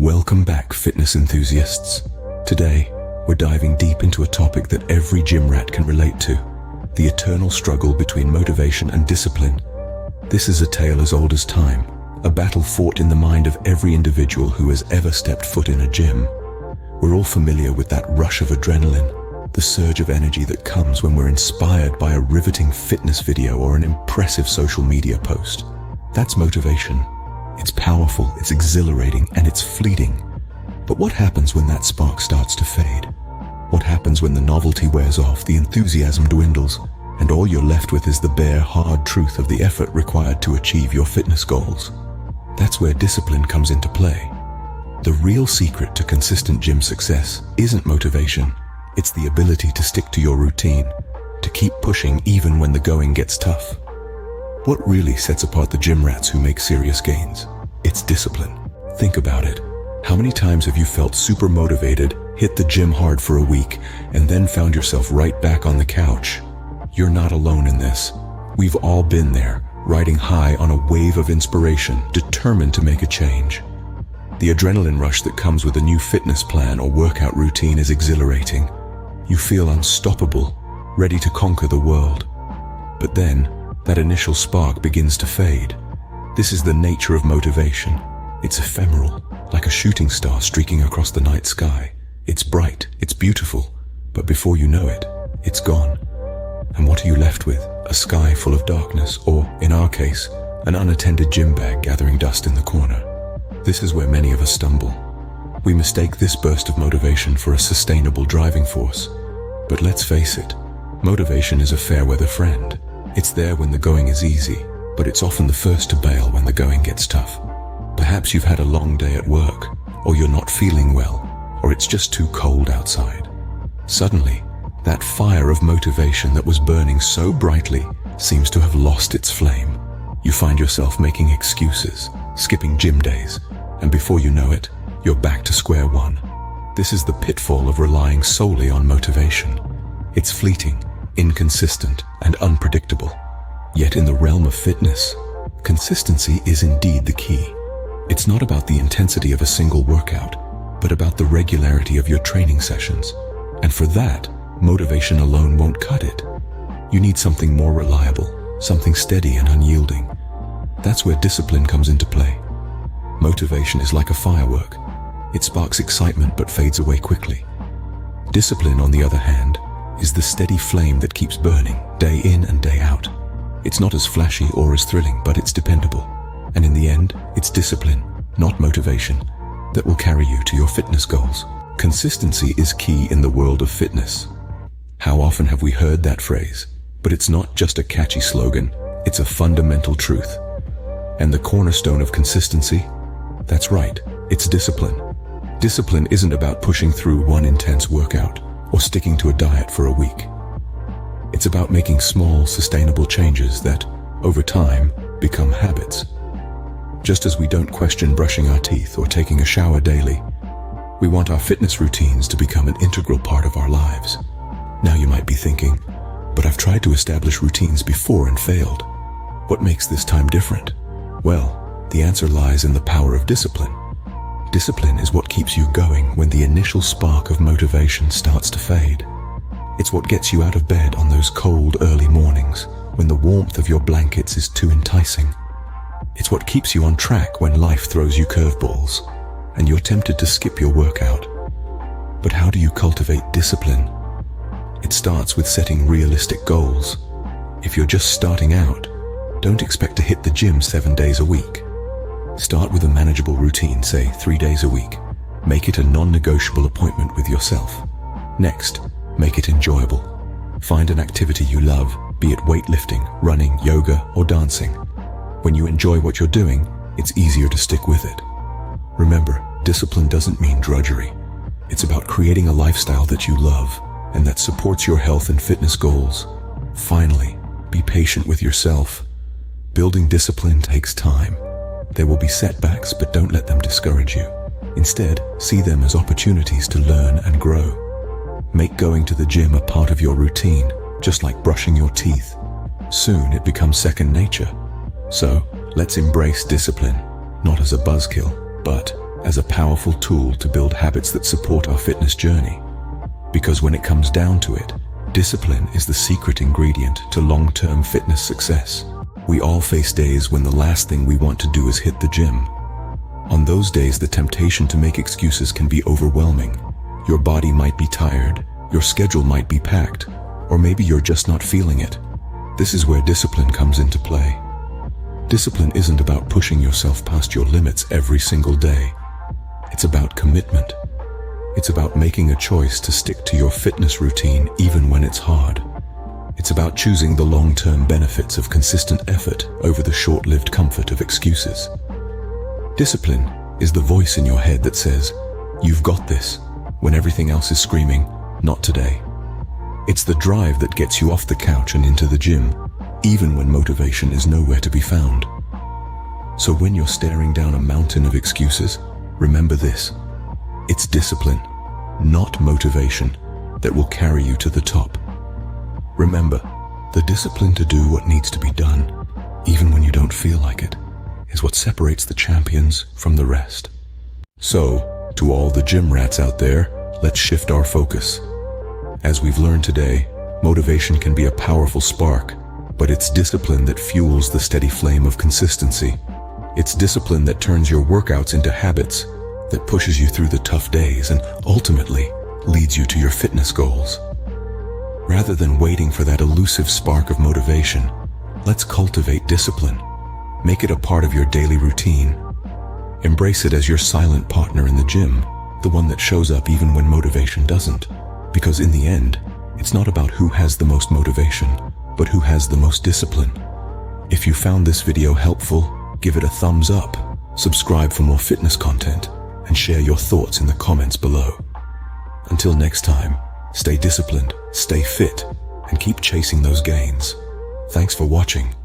Welcome back, fitness enthusiasts. Today, we're diving deep into a topic that every gym rat can relate to: the eternal struggle between motivation and discipline. This is a tale as old as time, a battle fought in the mind of every individual who has ever stepped foot in a gym. We're all familiar with that rush of adrenaline, the surge of energy that comes when we're inspired by a riveting fitness video or an impressive social media post. That's motivation. It's powerful, it's exhilarating, and it's fleeting. But what happens when that spark starts to fade? What happens when the novelty wears off, the enthusiasm dwindles, and all you're left with is the bare, hard truth of the effort required to achieve your fitness goals? That's where discipline comes into play. The real secret to consistent gym success isn't motivation. It's the ability to stick to your routine, to keep pushing even when the going gets tough. What really sets apart the gym rats who make serious gains? It's discipline. Think about it. How many times have you felt super motivated, hit the gym hard for a week, and then found yourself right back on the couch? You're not alone in this. We've all been there, riding high on a wave of inspiration, determined to make a change. The adrenaline rush that comes with a new fitness plan or workout routine is exhilarating. You feel unstoppable, ready to conquer the world. But then, that initial spark begins to fade. This is the nature of motivation. It's ephemeral, like a shooting star streaking across the night sky. It's bright, it's beautiful, but before you know it, it's gone. And what are you left with? A sky full of darkness, or, in our case, an unattended gym bag gathering dust in the corner. This is where many of us stumble. We mistake this burst of motivation for a sustainable driving force. But let's face it, motivation is a fair-weather friend. It's there when the going is easy, but it's often the first to bail when the going gets tough. Perhaps you've had a long day at work, or you're not feeling well, or it's just too cold outside. Suddenly, that fire of motivation that was burning so brightly seems to have lost its flame. You find yourself making excuses, skipping gym days, and before you know it, you're back to square one. This is the pitfall of relying solely on motivation. It's fleeting, inconsistent, and unpredictable. Yet in the realm of fitness, consistency is indeed the key. It's not about the intensity of a single workout, but about the regularity of your training sessions. And for that, motivation alone won't cut it. You need something more reliable, something steady and unyielding. That's where discipline comes into play. Motivation is like a firework. It sparks excitement but fades away quickly. Discipline, on the other hand, is the steady flame that keeps burning day in and day out. It's not as flashy or as thrilling, but it's dependable. And in the end, it's discipline, not motivation, that will carry you to your fitness goals. Consistency is key in the world of fitness. How often have we heard that phrase? But it's not just a catchy slogan, it's a fundamental truth. And the cornerstone of consistency? That's right, it's discipline. Discipline isn't about pushing through one intense workout or sticking to a diet for a week. It's about making small, sustainable changes that, over time, become habits. Just as we don't question brushing our teeth or taking a shower daily, we want our fitness routines to become an integral part of our lives. Now you might be thinking, but I've tried to establish routines before and failed. What makes this time different? Well, the answer lies in the power of discipline. Discipline is what keeps you going when the initial spark of motivation starts to fade. It's what gets you out of bed on those cold, early mornings when the warmth of your blankets is too enticing. It's what keeps you on track when life throws you curveballs and you're tempted to skip your workout. But how do you cultivate discipline? It starts with setting realistic goals. If you're just starting out, don't expect to hit the gym 7 days a week. Start with a manageable routine, say 3 days a week. Make it a non-negotiable appointment with yourself. Next, make it enjoyable. Find an activity you love, be it weightlifting, running, yoga, or dancing. When you enjoy what you're doing, it's easier to stick with it. Remember, discipline doesn't mean drudgery. It's about creating a lifestyle that you love and that supports your health and fitness goals. Finally, be patient with yourself. Building discipline takes time. There will be setbacks, but don't let them discourage you. Instead, see them as opportunities to learn and grow. Make going to the gym a part of your routine, just like brushing your teeth. Soon it becomes second nature. So, let's embrace discipline, not as a buzzkill, but as a powerful tool to build habits that support our fitness journey. Because when it comes down to it, discipline is the secret ingredient to long-term fitness success. We all face days when the last thing we want to do is hit the gym. On those days, the temptation to make excuses can be overwhelming. Your body might be tired, your schedule might be packed, or maybe you're just not feeling it. This is where discipline comes into play. Discipline isn't about pushing yourself past your limits every single day. It's about commitment. It's about making a choice to stick to your fitness routine even when it's hard. It's about choosing the long-term benefits of consistent effort over the short-lived comfort of excuses. Discipline is the voice in your head that says, "You've got this," when everything else is screaming, "Not today." It's the drive that gets you off the couch and into the gym, even when motivation is nowhere to be found. So when you're staring down a mountain of excuses, remember this: it's discipline, not motivation, that will carry you to the top. Remember, the discipline to do what needs to be done, even when you don't feel like it, is what separates the champions from the rest. So, to all the gym rats out there, let's shift our focus. As we've learned today, motivation can be a powerful spark, but it's discipline that fuels the steady flame of consistency. It's discipline that turns your workouts into habits, that pushes you through the tough days and ultimately leads you to your fitness goals. Rather than waiting for that elusive spark of motivation, let's cultivate discipline. Make it a part of your daily routine. Embrace it as your silent partner in the gym, the one that shows up even when motivation doesn't. Because in the end, it's not about who has the most motivation, but who has the most discipline. If you found this video helpful, give it a thumbs up, subscribe for more fitness content, and share your thoughts in the comments below. Until next time, stay disciplined, stay fit, and keep chasing those gains. Thanks for watching.